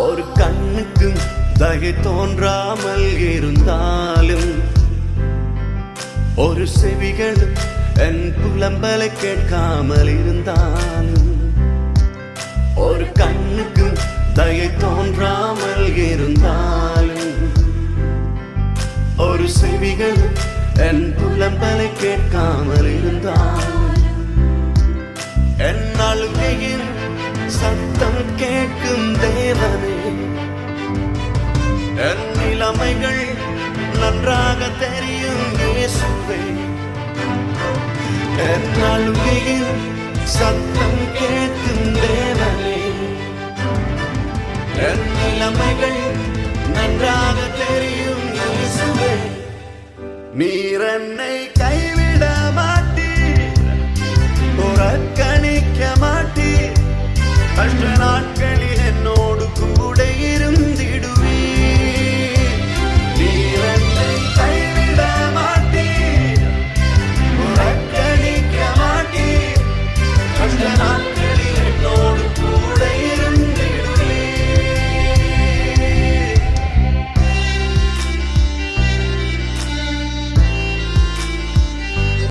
ஒரு கண்ணுக்கும் தகை தோன்றாமல் இருந்தாலும் ஒரு செவிகளும் என் புலம்பலை கேட்காமல் இருந்தாலும் ஒரு கண்ணுக்கும் தகை தோன்றாமல் இருந்தாலும் ஒரு செவிகளும் என் புலம்பலை கேட்காமல் இருந்தாலும் என் அழுகையின் சத்தம் கேட்கும் தேவனே, என் நிலைமைகள் நன்றாக தெரியும் இயேசுவே. என் அழுகையின் சத்தம் கேட்கும் தேவனே, என் நிலைமைகள் நன்றாக தெரியும் இயேசுவே. நீர் என்னை கைவிட மாட்டீர், புறக்கணிக்க மாட்டீர். கஷ்ட நாட்களில்